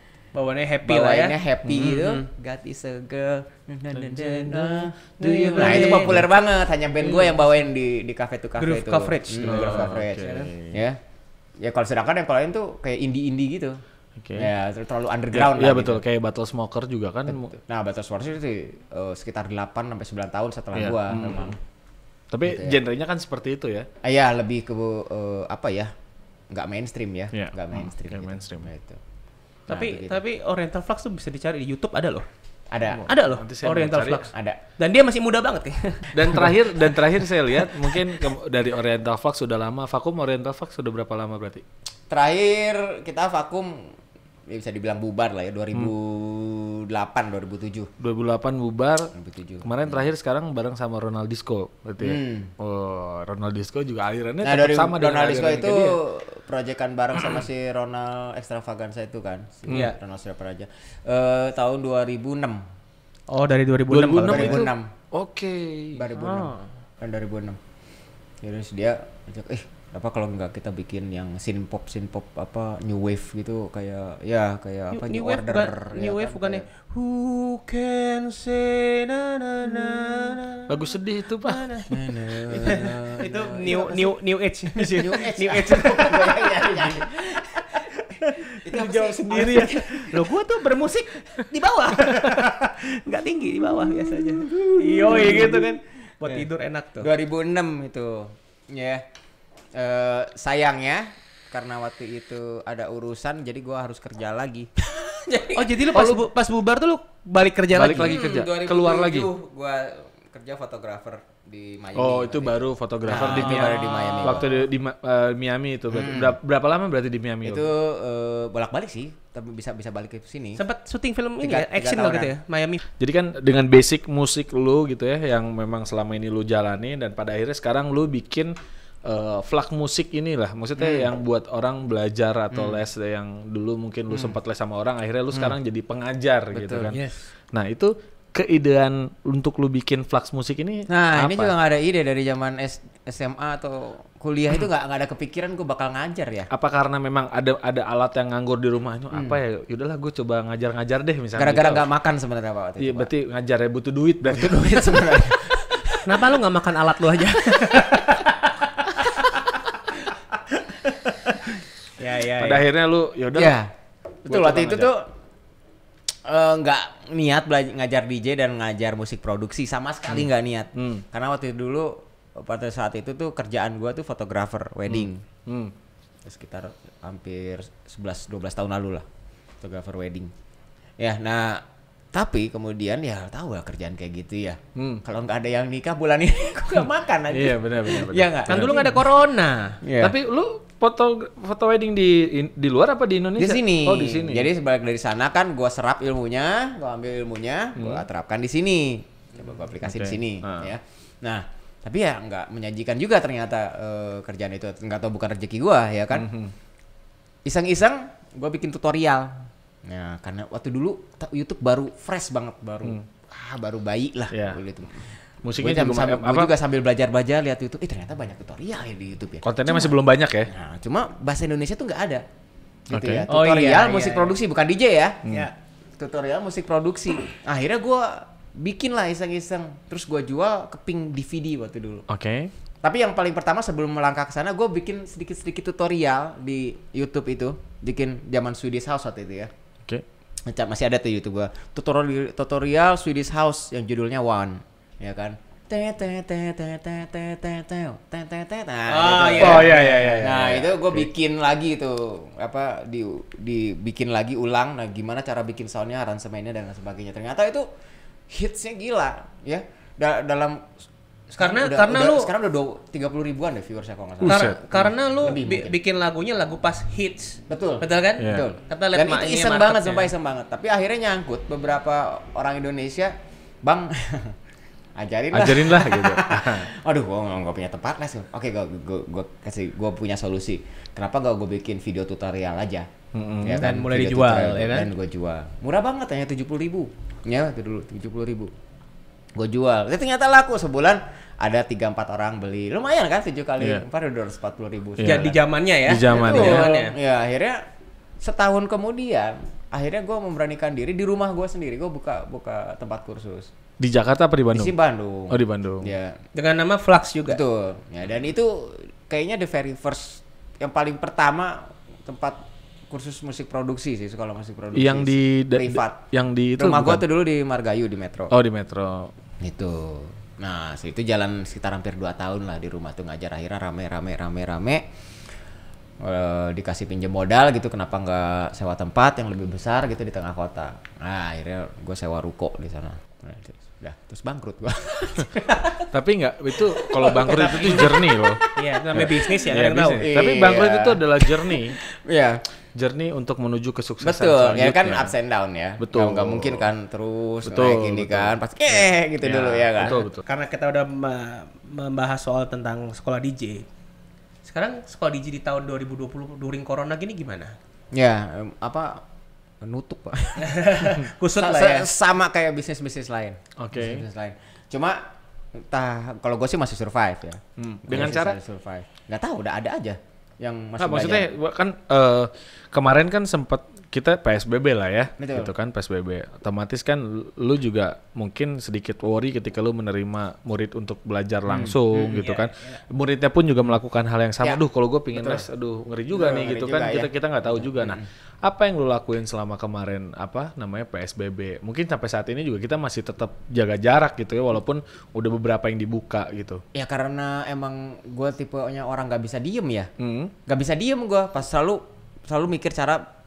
happy gitu. God is a girl. Do you nah, itu populer banget. Hanya band gue yang bawain di cafe to cafe Groove itu. Coverage. Groove coverage. Okay. Ya. Ya kalau sedangkan yang lain tuh kayak indie gitu. Oke. Ya, terlalu underground Iya lah betul, gitu. kayak Battle Smoker juga kan. Nah, Battle Wars itu sekitar 8 sampai 9 tahun setelah gua memang. Tapi genrenya kan seperti itu ya. Ya, lebih ke apa ya? Enggak mainstream ya, Iya. enggak mainstream. Kayak gitu. mainstream. Nah, itu. Tapi Oriental Flux tuh bisa dicari di YouTube ada loh. Ada. Ada loh Nanti saya mau Oriental cari. Flux. Ada. Dan dia masih muda banget ya. Dan terakhir saya lihat mungkin dari Oriental Flux sudah lama. Vakum Oriental Flux sudah berapa lama berarti? Terakhir kita vakum ya bisa dibilang bubar lah ya 2008 2007. 2008 bubar. 2007. Kemarin terakhir sekarang bareng sama Ronald Disco berarti ya. Oh, Ronald Disco juga alirannya Nah, tetap dari sama dengan Ronald Disco aliran itu kayak dia. proyekan bareng sama si Ronald Extravaganza itu kan. Si Iya. Ronald Strapper aja. Tahun 2006. Oh, dari 2006. 2006 kalau itu. 2006. Oke. 2006. Kan 2006. Terus dia ajak, apa kalau nggak kita bikin yang synth pop apa new wave gitu kayak apa New New Wave Order bukan, New Wave bukannya Who can say na na na na. Lagu sedih itu, Pak. Itu new age. New age. itu apa Jawab sih? sendiri ya. Loh, gua tuh bermusik di bawah. Nggak tinggi di bawah biasanya. Yoi gitu kan. Buat tidur enak tuh. 2006 itu ya. Sayangnya karena waktu itu ada urusan jadi gua harus kerja lagi. Oh, jadi lu pas bubar tuh lu balik kerja Balik lagi. lagi kerja. 2007 Keluar lagi. Gua kerja fotografer di Miami. Oh, itu baru fotografer di itu Miami. baru di Miami. Waktu di Miami itu berarti. Berapa lama berarti di Miami? Itu bolak-balik sih, tapi bisa balik ke sini. Sempat syuting film ini Tiga ya, action lo gitu ya, Miami. Jadi kan dengan basic musik lu gitu ya, yang memang selama ini lu jalani dan pada akhirnya sekarang lu bikin vlog musik inilah, maksudnya yang buat orang belajar atau les yang dulu mungkin lu sempat les sama orang, akhirnya lu sekarang jadi pengajar gitu kan. Yes. Nah itu keidean untuk lu bikin vlog musik ini Nah, apa? ini juga nggak ada ide dari zaman SMA atau kuliah itu nggak ada kepikiran gue bakal ngajar ya. Apa karena memang ada alat yang nganggur di rumah itu apa ya? Yaudahlah gue coba ngajar deh misalnya. Gara-gara gitu. nggak makan sebenarnya Pak waktu Iya itu. Pak. berarti ngajar ya butuh duit berarti. Duit sebenarnya. Kenapa lu nggak makan alat lu aja? ya. Pada akhirnya lu yaudah. Iya. Betul Gua waktu coba itu ngajar. tuh nggak niat ngajar DJ dan ngajar musik produksi sama sekali nggak niat. Karena waktu itu dulu pada saat itu tuh kerjaan gua tuh fotografer wedding. Sekitar hampir 11-12 tahun lalu lah fotografer wedding. Ya, nah tapi kemudian ya tahu lah kerjaan kayak gitu ya. Kalau nggak ada yang nikah bulan ini gua nggak makan aja. Iya benar. Iya nggak? Kan dulu nggak ada corona. Iya. Tapi lu foto wedding di luar apa di Indonesia? Di sini. Oh di sini. Jadi sebalik dari sana kan gua serap ilmunya, gua ambil ilmunya, gua terapkan di sini. Coba gua aplikasi di Oke. sini ya. Nah, tapi ya nggak menyajikan juga ternyata kerjaan itu, nggak tahu bukan rezeki gua ya kan. Iseng-iseng gua bikin tutorial. Nah, karena waktu dulu YouTube baru fresh banget, baru bayi lah Iya. gitu. Musiknya Gue juga sambil belajar lihat YouTube. Ternyata banyak tutorial ya di YouTube ya. kontennya masih belum banyak ya? Nah, cuma bahasa Indonesia tuh nggak ada. Gitu Oke. ya. Oh, Tutorial iya, musik iya. produksi bukan DJ ya. Ya. Tutorial musik produksi. Akhirnya gua bikin lah iseng-iseng. Terus gua jual ke Pink DVD waktu dulu. Oke. Tapi yang paling pertama sebelum melangkah ke sana gua bikin sedikit-sedikit tutorial di YouTube itu. Bikin zaman Swedish House waktu itu ya. Oke. Masih ada tuh YouTube gua. Tutorial Swedish House yang judulnya One, ya kan? Nah, Oh iya. Nah itu gue bikin lagi tuh apa dibikin lagi ulang. Nah gimana cara bikin soundnya, aransemennya dan sebagainya. Ternyata itu hitsnya gila ya. Dalam Karena lu lu sekarang udah 30 ribuan deh viewersnya kalau nggak salah. karena lu Lebih mungkin. bikin lagunya lagu pas hits. Betul kan? Iya. Betul. Kata lihat Dan itu maknya, iseng marketnya. banget, sumpah iseng banget. Tapi akhirnya nyangkut beberapa orang Indonesia, Bang, ajarin lah gitu. Aduh, gua nggak punya tempat les. Oke, gua punya solusi. Kenapa gak gue bikin video tutorial aja? Ya Dan mulai video dijual, tutorial, ya kan? Dan gue jual. Murah banget, hanya 70.000. Ya, itu dulu 70.000. Gue jual. Ternyata laku sebulan ada 3-4 orang beli. Lumayan kan 7 kali Iya. 4 udah 240.000. Iya. Di zamannya ya. Di zamannya. Betul. Zamannya. Ya akhirnya setahun kemudian akhirnya gue memberanikan diri di rumah gue sendiri, gue buka tempat kursus Di Jakarta apa di di Bandung? Bandung. Oh di Bandung. Ya Dengan nama Flux juga. betul. Ya dan itu kayaknya the very first, yang paling pertama tempat kursus musik produksi sih, sekolah musik produksi. Yang di privat. Yang di itu Rumah gue bukan? tuh dulu di Margayu di Metro. Oh di Metro. Itu. Nah, itu jalan sekitar hampir 2 tahun lah di rumah tuh ngajar. Akhirnya rame. Dikasih pinjam modal gitu, kenapa nggak sewa tempat yang lebih besar gitu di tengah kota. Nah, akhirnya gue sewa ruko di sana. Nah, terus bangkrut gue. Tapi nggak itu kalau bangkrut itu tuh journey loh. Iya, itu namanya bisnis ya, Iya, kadang tahu. bisnis. Tapi bangkrut Iya. itu adalah journey. Iya. Journey untuk menuju kesuksesan Betul, ya kan selanjutnya. ups and down ya. Betul. Nggak mungkin kan terus Betul, naik gini betul. kan, pas gitu Ya, dulu ya kan. Betul. Karena kita udah membahas soal tentang sekolah DJ. Sekarang sekolah DJ di tahun 2020 during corona gini gimana? Ya, nutup Pak. Kusut lah ya. Sama kayak bisnis-bisnis lain. Oke. Bisnis lain. Cuma entah, kalau gue sih masih survive ya. Dengan Masih cara? survive. Nggak tahu, udah ada aja yang masih Nah, maksudnya kan kemarin kan sempat kita PSBB lah ya, Betul. gitu kan PSBB. Otomatis kan lu juga mungkin sedikit worry ketika lu menerima murid untuk belajar langsung gitu kan. Muridnya pun juga melakukan hal yang sama. Ya. Aduh, kalau gue pingin les, aduh ngeri juga Betul, nih ngeri gitu juga kan. ya. Kita nggak tahu juga. Nah, apa yang lu lakuin selama kemarin PSBB? Mungkin sampai saat ini juga kita masih tetap jaga jarak gitu ya, walaupun udah beberapa yang dibuka gitu. Ya karena emang gue tipenya orang nggak bisa diem ya. Hmm. Nggak bisa diem gue, pas selalu mikir cara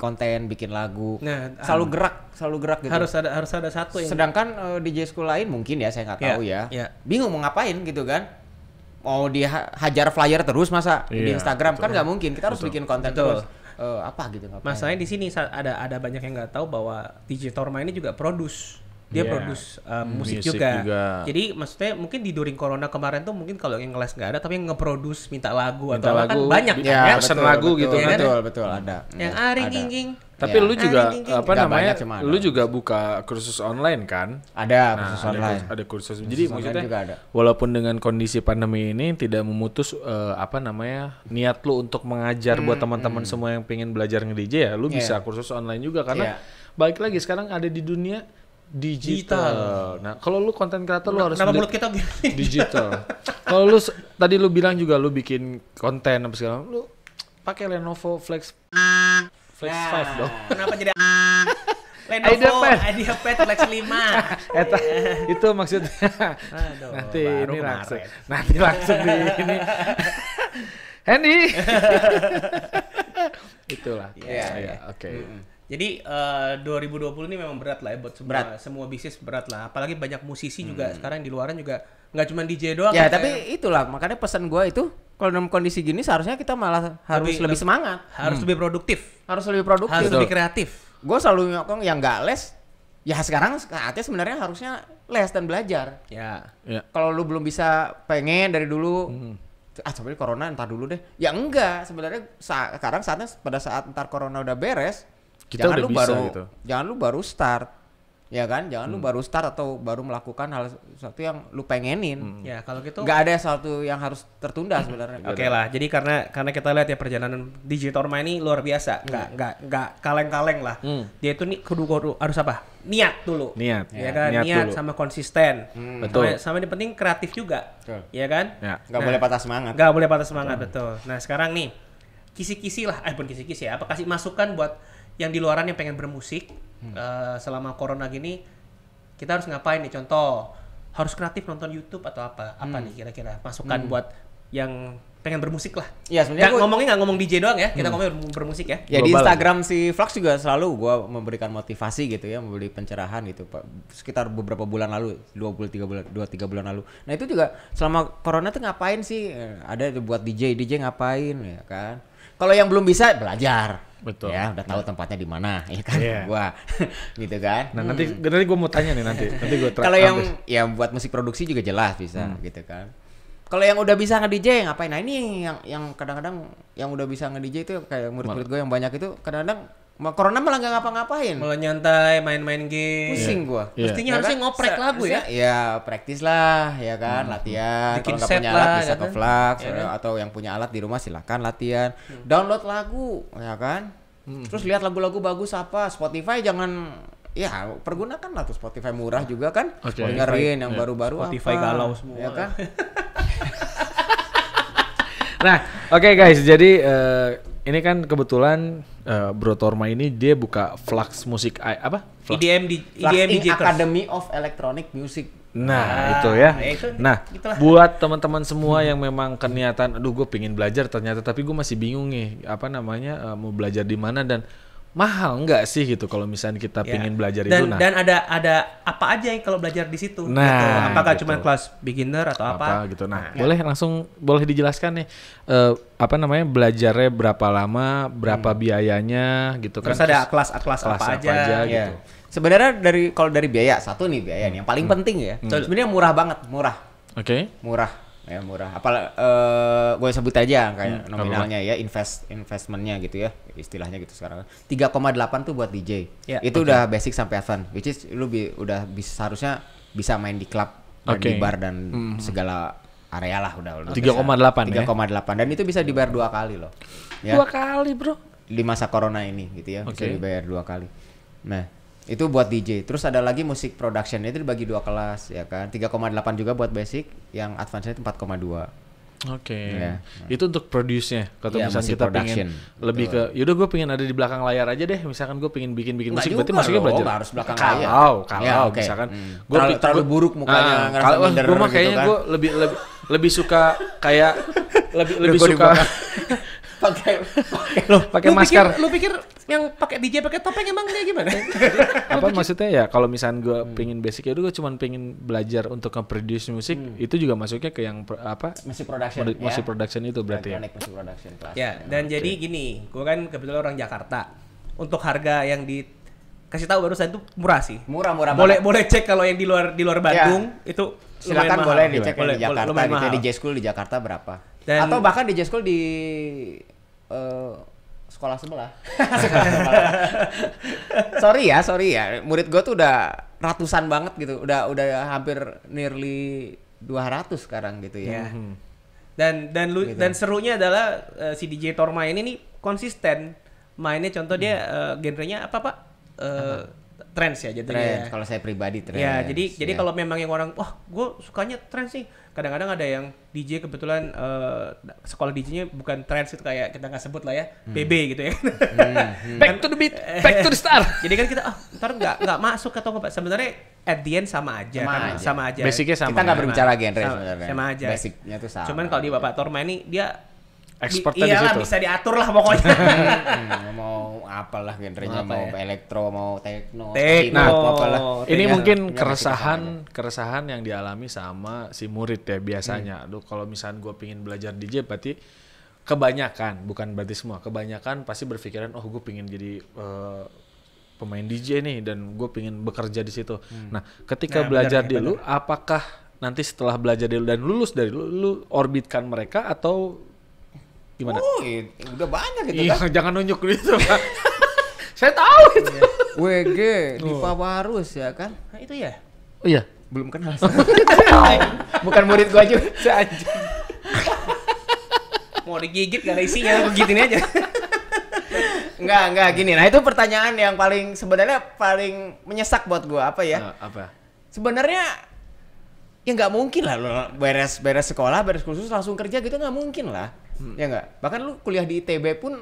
konten, bikin lagu. Nah, selalu gerak gitu. Harus ada satu yang Sedangkan DJ school lain mungkin ya saya nggak tahu ya. Bingung mau ngapain gitu kan. Mau dia hajar flyer terus masa di Instagram kan nggak mungkin. Kita harus bikin konten terus. Apa gitu ngapain. Masalahnya di sini ada banyak yang nggak tahu bahwa DJ Torma ini juga dia produce musik juga. Jadi maksudnya mungkin di during corona kemarin tuh mungkin kalau yang ngeles nggak ada tapi yang nge-produce minta lagu kan banyak ya, pesan lagu gitu kan. Betul ada. Yang aring-inging. Tapi lu juga apa namanya? Lu juga buka kursus online kan? Ada kursus online. Ada kursus. Jadi maksudnya walaupun dengan kondisi pandemi ini tidak memutus apa namanya? Niat lu untuk mengajar buat teman-teman semua yang pengen belajar nge-DJ ya, lu bisa kursus online juga karena balik lagi sekarang ada di dunia digital. Nah, kalau lu konten kreator lu harus mulut kita digital. Kalau lu tadi lu bilang juga lu bikin konten apa segala, lu pakai Lenovo Flex 5 dong. Kenapa jadi Lenovo IdeaPad Flex 5? Itu maksudnya. Aduh, nanti langsung di ini. Hendy. Itulah. Oke. Jadi 2020 ini memang berat lah ya buat semua bisnis berat lah. Apalagi banyak musisi juga sekarang di luaran juga nggak cuma DJ doang. Ya tapi itulah makanya pesan gue itu kalau dalam kondisi gini seharusnya kita malah harus lebih semangat, harus lebih produktif, harus lebih kreatif. Gue selalu nyokong yang nggak les. Ya sekarang saatnya sebenarnya harusnya les dan belajar. Ya. Kalau lu belum bisa pengen dari dulu. Sebenarnya corona entar dulu deh. Ya enggak, sebenarnya sekarang saatnya pada saat entar corona udah beres. Jangan lu baru start, ya kan? Jangan lu baru start atau baru melakukan hal sesuatu yang lu pengenin. Ya kalau gitu. Gak ada sesuatu yang harus tertunda sebenarnya. Oke lah. Jadi karena kita lihat ya perjalanan DJ Torma ini luar biasa. Nggak kaleng-kaleng lah. Dia itu nih kudu harus apa? Niat dulu. Niat. Ya kan? Niat sama konsisten. Betul. Sama yang penting kreatif juga. Betul. Ya kan? Nggak boleh patah semangat. Nggak boleh patah semangat, betul. Nah sekarang nih kisi-kisi lah. Bukan kisi-kisi ya. Apa kasih masukan buat yang di luaran yang pengen bermusik selama corona gini, kita harus ngapain nih? Contoh, harus kreatif nonton YouTube atau apa nih kira-kira masukan buat yang pengen bermusik lah. Iya sebenarnya ngomongnya nggak ngomong DJ doang ya, kita ngomongin bermusik ya. Ya di Instagram si Flux juga selalu gue memberikan motivasi gitu ya, memberi pencerahan gitu Pak. Sekitar beberapa bulan lalu, 2-3 bulan lalu. Nah itu juga selama corona tuh ngapain sih? Ada buat DJ ngapain ya kan? Kalau yang belum bisa belajar. Betul. Ya, udah tahu tempatnya di mana, ya kan? Gua gitu kan. Nah, nanti gua mau tanya nih nanti gua kalau yang buat musik produksi juga jelas bisa gitu kan. Kalau yang udah bisa nge-DJ ngapain? Nah, ini yang kadang-kadang yang udah bisa nge-DJ itu kayak murid-murid gue yang banyak itu kadang-kadang corona malah nggak ngapa-ngapain. Malah nyantai, main-main game. Pusing gua. Mestinya harusnya ngoprek lagu ya. Ya, praktis lah, ya kan, latihan. Kalau nggak punya alat bisa ke Flux, atau yang punya alat di rumah silakan latihan. Download lagu, ya kan. Terus lihat lagu-lagu bagus apa. Spotify jangan pergunakan lah tuh Spotify murah juga kan. Dengerin yang baru-baru Spotify galau semua. Ya kan? Nah, oke guys, jadi ini kan kebetulan Bro Torma ini dia buka Flux Music Flux? EDM DJ Academy of Electronic Music. Nah, itu ya. Nah, buat teman-teman semua yang memang keniatan, aduh gue pengen belajar ternyata tapi gue masih bingung nih, mau belajar di mana dan mahal nggak sih gitu kalau misalnya kita pengen belajar itu. Dan ada apa aja yang kalau belajar di situ? Nah, gitu. Apakah gitu. cuma kelas beginner atau apa? Gitu. Nah, boleh dijelaskan nih belajarnya berapa lama, berapa biayanya gitu kan? Terus ada kelas apa aja gitu. Sebenarnya kalau dari biaya nih yang paling penting ya. Sebenarnya murah banget, Oke. Murah. Ya murah. Gue sebut aja kayak nominalnya ya, investmentnya gitu ya, istilahnya gitu sekarang. 3,8 tuh buat DJ. Itu udah basic sampai advance, which is lu udah harusnya bisa main di klub dan di bar dan segala area lah udah. 3,8 ya. 3,8 dan itu bisa dibayar 2 kali loh. Ya. 2 kali, Bro. Di masa corona ini gitu ya, bisa dibayar 2 kali. Nah, itu buat DJ. Terus ada lagi musik production, itu dibagi 2 kelas ya kan. 3,8 juga buat basic, yang advance itu 4,2. Ya. Itu untuk produce-nya. Kalau misalnya kita pengen lebih ke yaudah gue pengen ada di belakang layar aja deh. Misalkan gue pengen bikin musik, berarti maksudnya belajar. Harus belakang layar. Kalau misalkan gue terlalu buruk mukanya, ngerasa minder gue mah kayaknya gue lebih suka kayak lebih suka pakai masker. Lu pikir yang pakai DJ pakai topeng emang kayak gimana? Apa maksudnya ya kalau misalnya gue pengen basic ya gue cuma pengen belajar untuk nge-produce musik itu juga masuknya ke yang musik production musik production itu berarti ya. Musik production kelas. Ya, dan jadi gini, gue kan kebetulan orang Jakarta. Untuk harga yang dikasih tahu barusan itu murah sih. Murah Boleh cek kalau yang di luar Bandung itu silakan boleh dicek yang di Jakarta lumayan gitu. mahal. DJ School di Jakarta berapa? Dan, atau bahkan DJ School di sekolah sebelah. sorry ya, murid gue tuh udah ratusan banget gitu. Udah hampir nearly 200 sekarang gitu ya. Dan serunya adalah si DJ Torma ini nih konsisten mainnya. Contoh dia genrenya apa Pak? Trance ya jadinya. Trance, kalau saya pribadi trance. Ya, jadi kalau memang yang orang gue sukanya trance sih. Kadang-kadang ada yang DJ kebetulan sekolah DJ-nya bukan trance itu kayak kita nggak sebut lah ya, BB gitu ya. Back to the beat, back to the start. Jadi kan kita ntar nggak masuk atau nggak, sebenarnya at the end sama aja. Basicnya sama. Kita nggak berbicara genre sebenarnya. Sama aja. Basicnya tuh sama. Cuman kalau di Bapak Torma ini dia expertnya di iyalah situ. bisa diatur lah pokoknya. Mau apalah genrenya, mau elektro, mau techno, Nah, ini mungkin keresahan yang dialami sama si murid ya biasanya. Aduh, kalau misalnya gue pengen belajar DJ berarti kebanyakan, bukan berarti semua, kebanyakan pasti berpikiran gue pengen jadi pemain DJ nih dan gue pengen bekerja di situ. Nah, ketika belajar di lu, apakah nanti setelah belajar di lu dan lulus dari lu orbitkan mereka atau gimana? Udah banyak gitu kan. Jangan nunjuk gitu. Saya tahu itu. WG, Dipa Barus ya kan? Nah, itu ya. Oh iya. Belum kenal. Bukan murid gua juga. Mau digigit gak ada isinya, begini aja. Enggak gini. Nah, itu pertanyaan yang sebenarnya paling menyesak buat gua, apa ya? Apa? Sebenarnya ya nggak mungkin lah lo beres sekolah, beres kursus langsung kerja gitu, nggak mungkin lah. Ya nggak? Bahkan lu kuliah di ITB pun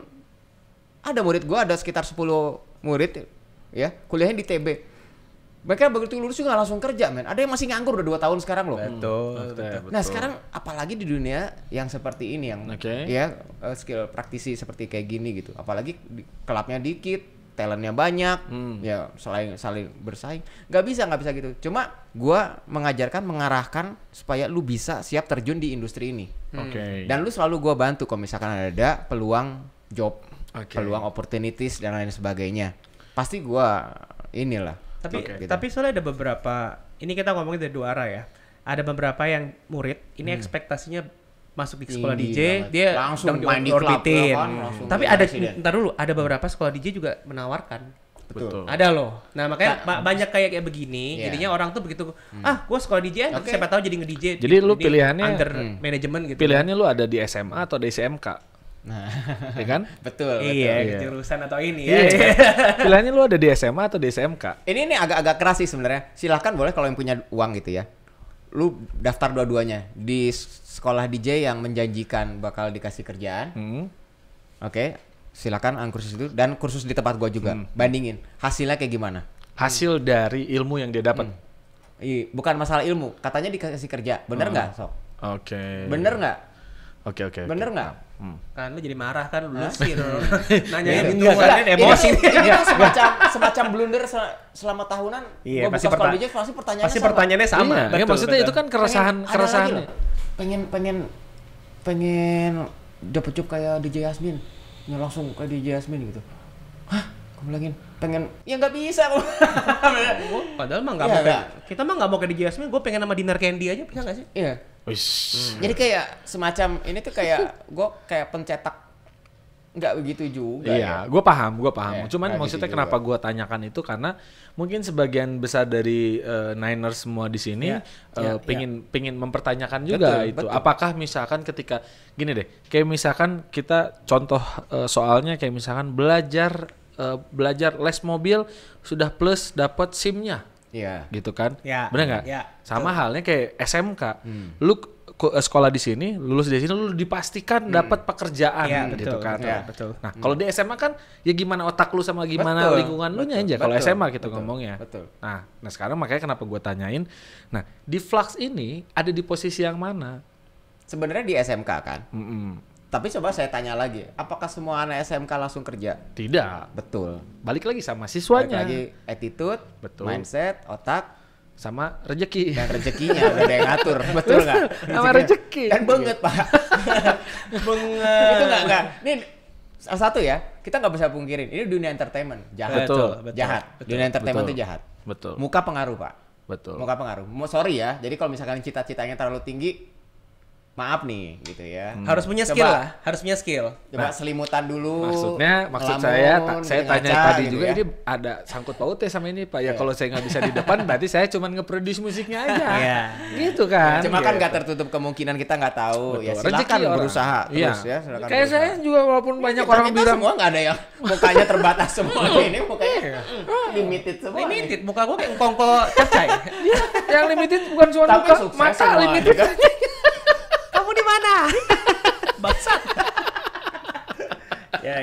ada murid gua, ada sekitar 10 murid ya, kuliahnya di ITB. Mereka begitu lulus juga langsung kerja, men. Ada yang masih nganggur udah 2 tahun sekarang loh. Betul. Nah, sekarang apalagi di dunia yang seperti ini yang ya skill praktisi seperti kayak gini gitu. Apalagi kelabnya dikit, talentnya banyak, ya saling bersaing. Nggak bisa gitu. Cuma gua mengarahkan supaya lu bisa siap terjun di industri ini. Dan lu selalu gua bantu kalau misalkan ada peluang job, peluang opportunities dan lain sebagainya. Pasti gua inilah. Tapi soalnya ada beberapa, ini kita ngomongin dari 2 arah ya. Ada beberapa yang murid ini ekspektasinya masuk di sekolah DJ, dia langsung main di klub kan, tapi ada beberapa sekolah DJ juga menawarkan. Betul. Ada loh. Nah, makanya banyak kayak begini, jadinya orang tuh begitu, gua sekolah DJ, siapa tahu jadi nge-DJ. Jadi lu pilihannya under manajemen gitu. Pilihannya lu ada di SMA atau di SMK? Nah, ya kan? betul. Jurusan atau ini ya. Pilihannya lu ada di SMA atau di SMK? Ini agak keras sih sebenarnya. Silahkan boleh kalau yang punya uang gitu ya. Lu daftar dua-duanya di sekolah DJ yang menjanjikan bakal dikasih kerjaan. Oke, silakan kursus itu dan kursus di tempat gua juga. Bandingin hasilnya kayak gimana? Hasil dari ilmu yang dia dapat. Bukan masalah ilmu, katanya dikasih kerja. Bener nggak, Sok? Oke. Bener nggak? Oke. Bener nggak? Kan lu jadi marah kan lu sih. Nanyain itu emosi. Ini semacam blunder selama tahunan. Iya, pasti pertanyaannya sama. Iya, maksudnya itu kan keresahan. Pengen dapet job kayak DJ Yasmin. Ya langsung kayak DJ Yasmin gitu. Hah? Kamu lagi pengen ya nggak bisa. Padahal mah nggak mau kita mah nggak mau kayak DJ Yasmin. Gue pengen sama Dinner Candy aja, bisa nggak sih? Iya. Jadi kayak semacam ini tuh kayak gue kayak pencetak nggak begitu juga. Iya, gue paham. Cuman maksudnya gitu kenapa gue tanyakan itu karena mungkin sebagian besar dari Niners semua di sini pengen mempertanyakan juga betul. Apakah misalkan ketika gini deh, kayak misalkan kita contoh soalnya kayak misalkan belajar les mobil sudah plus dapat SIM-nya. Iya. Gitu kan? Ya. Benar nggak? Ya. Sama halnya kayak SMK. Lu sekolah di sini, lulus dari sini, lu dipastikan dapat pekerjaan gitu kan. Ya, betul. Nah, kalau di SMA kan ya gimana otak lu sama gimana lingkungan lu nya aja. Kalau SMA gitu ngomongnya. Betul. Nah, sekarang makanya kenapa gue tanyain. Nah, di Flux ini ada di posisi yang mana? Sebenarnya di SMK kan. Tapi coba saya tanya lagi, apakah semua anak SMK langsung kerja? Tidak. Betul. Balik lagi sama Balik siswanya. lagi attitude, Betul. mindset, otak, Sama rezeki. dan rezekinya udah ada yang ngatur, betul nggak? Sama rezeki. Dan banget pak. Itu nggak. Ini salah satu ya, kita nggak bisa pungkirin. Ini dunia entertainment, jahat. Betul. Jahat. Dunia entertainment itu jahat. Betul. Muka pengaruh pak. Betul. Muka pengaruh. Sorry ya, jadi kalau misalkan cita-citanya terlalu tinggi, maaf nih, gitu ya. Harus punya Coba- skill lah, harus punya skill. Coba selimutan dulu. Maksud ngelamun, saya bikin tanya ngaca, tadi gitu juga ya. ini ada sangkut pautnya sama ini Pak. Ya Iya. kalau saya nggak bisa di depan berarti saya cuma nge-produce musiknya aja. Iya. Gitu kan. Cuma kan Gitu. nggak tertutup kemungkinan kita nggak tahu. Ya Betul. silakan Rezeki orang. berusaha Iya. terus ya. Silakan Kayak berusaha. saya juga walaupun banyak Kita- orang kita bilang semua nggak ada yang mukanya terbatas semua. Ini mukanya limited semua. Limited, muka gua kayak kongko cacai. yang limited bukan cuma Tapi muka, sukses mata semua, limited. ya kan? Kamu di mana? Bangsat. Ya.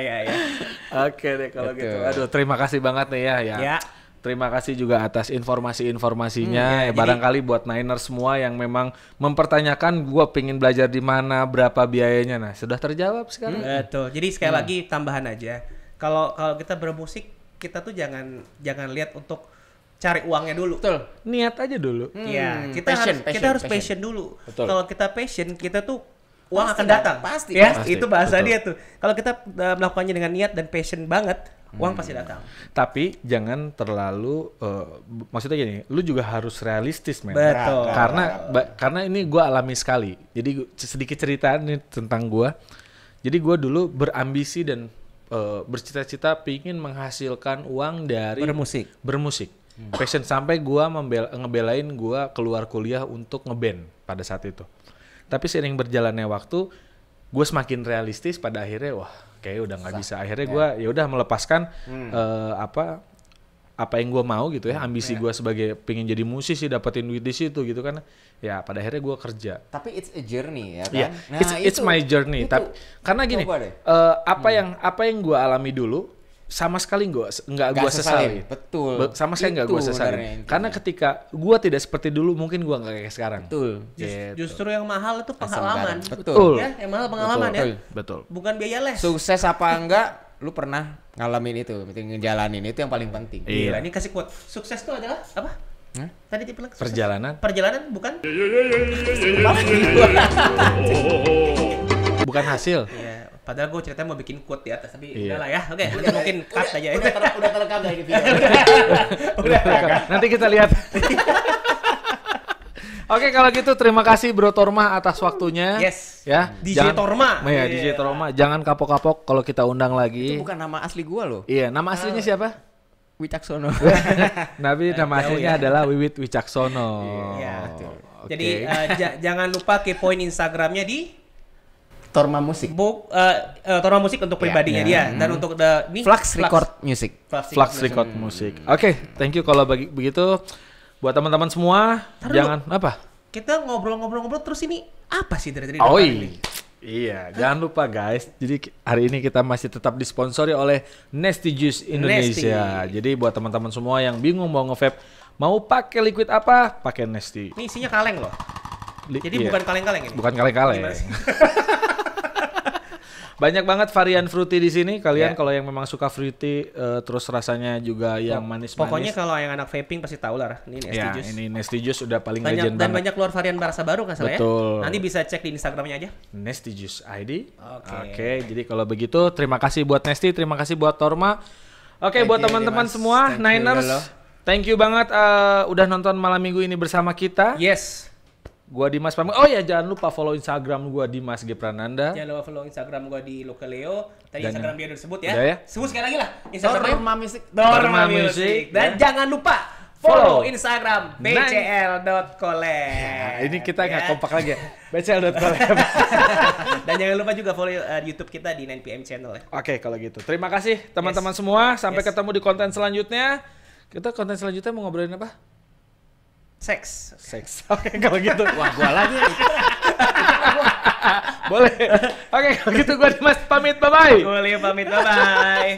Oke deh kalau Betul. gitu. Aduh, terima kasih banget nih ya. Ya. Terima kasih juga atas informasi-informasinya. ya, Barangkali buat Niners semua yang memang mempertanyakan gua pengen belajar di mana, berapa biayanya. Nah, sudah terjawab sekarang. Betul. Jadi sekali lagi tambahan aja. Kalau kita bermusik, kita tuh jangan lihat untuk cari uangnya dulu. Betul. Niat aja dulu. Iya, Passion, kita harus passion. passion dulu. Betul. Kalau kita passion, kita tuh uang Pasti akan datang. pasti, Ya, pasti. itu bahasa Betul. dia tuh. Kalau kita melakukannya dengan niat dan passion banget, uang pasti datang. Tapi jangan terlalu maksudnya gini, lu juga harus realistis, men. Betul. Karena ini gua alami sekali. Jadi sedikit cerita nih tentang gua. Jadi gua dulu berambisi dan bercita-cita pingin menghasilkan uang dari bermusik. Passion sampai gua ngebelain gua keluar kuliah untuk ngeband pada saat itu. Tapi seiring berjalannya waktu, gue semakin realistis pada akhirnya wah kayak udah nggak bisa. Akhirnya gue ya udah melepaskan apa yang gue mau gitu ya, ambisi gue sebagai pengen jadi musisi, dapetin duit di situ gitu kan. Ya pada akhirnya gue kerja. Tapi it's a journey ya kan. Iya, it's my journey. Tapi karena gini, coba deh. apa yang gue alami dulu sama sekali nggak gue sesali. Betul. Sama sekali nggak gue Itu sesali. sebenarnya intinya. Karena ketika gue tidak seperti dulu, mungkin gue nggak kayak sekarang. Betul. Gitu. Justru yang mahal itu pengalaman. Betul. Ya, yang mahal pengalaman Betul. ya. Betul. Bukan biaya les. Sukses apa enggak, lu pernah ngalamin itu, ngejalanin itu yang paling penting. Iya. Gila, ini kasih quote. Sukses itu adalah apa? Hah? Tadi dia bilang sukses. Perjalanan bukan? bukan hasil. Iya, padahal gue ceritanya mau bikin quote di atas, tapi Iya. udah lah ya. Oke, mungkin cut aja ya. Udah terekam dari video. Nanti kita lihat. Oke kalau gitu terima kasih Bro Torma atas waktunya. Yes. Ya. DJ Torma. Ya, Iya. DJ Torma. Jangan kapok-kapok kalau kita undang Itu lagi. bukan nama asli gua loh. Iya, nama aslinya siapa? Wicaksono. Nama jauh aslinya ya. adalah Wiwit Wicaksono. Iya. Oke. Jadi jangan lupa kepoin Instagramnya di Torma Musik. Torma Musik untuk pribadinya dia, dan untuk ini Flux Record Music. Flux Record Musik. Oke, thank you kalau begitu. Buat teman-teman semua, jangan apa? Kita ngobrol-ngobrol terus ini apa sih dari tadi? Oh depan ini? iya, jangan lupa guys. Jadi hari ini kita masih tetap disponsori oleh Nasty Juice Indonesia. Jadi buat teman-teman semua yang bingung mau nge-vape, mau pakai liquid apa? Pakai Nasty. Ini isinya kaleng loh. Jadi Iya. bukan kaleng-kaleng ini. Bukan kaleng-kaleng. Gimana sih? Banyak banget varian fruity di sini. Kalian Ya. kalau yang memang suka fruity, terus rasanya juga yang manis-manis. Pokoknya kalau yang anak vaping pasti tahu lah. Ini Nasty ya, Juice. ini Nasty Juice udah paling Banyak, legend dan banget. banyak keluar varian rasa baru nggak salah Betul. ya. Nanti bisa cek di Instagramnya aja. Nasty Juice ID. Oke. Oke, jadi kalau begitu terima kasih buat Nasty, terima kasih buat Torma. Oke, Thank buat you, teman-teman Dimas. semua Thank you, Niners, Lolo. thank you banget udah nonton malam minggu ini bersama kita. Yes. Gua Dimas pamit. Oh ya, jangan lupa follow Instagram gua Dimas G Prananda. Jangan lupa follow Instagram gua di Lokaleo. Tadi Dan Instagram dia udah disebut ya. Udah ya? Sebut sekali lagi lah. Instagramnya Torma Music. Torma Music. Music. Dan Ya. jangan lupa Follow. follow Instagram bcl.collab. Ini kita nggak Ya. kompak lagi ya. Bcl.collab. Dan jangan lupa juga follow YouTube kita di 9PM channel ya. Oke, kalau gitu. Terima kasih teman-teman semua. Sampai Yes. ketemu di konten selanjutnya. Kita konten selanjutnya mau ngobrolin apa? Seks. Seks. Oke, kalau gitu. Wah, gua lagi. Boleh. Oke, kalau gitu gua Dimas pamit. Bye-bye. Boleh pamit, bye-bye.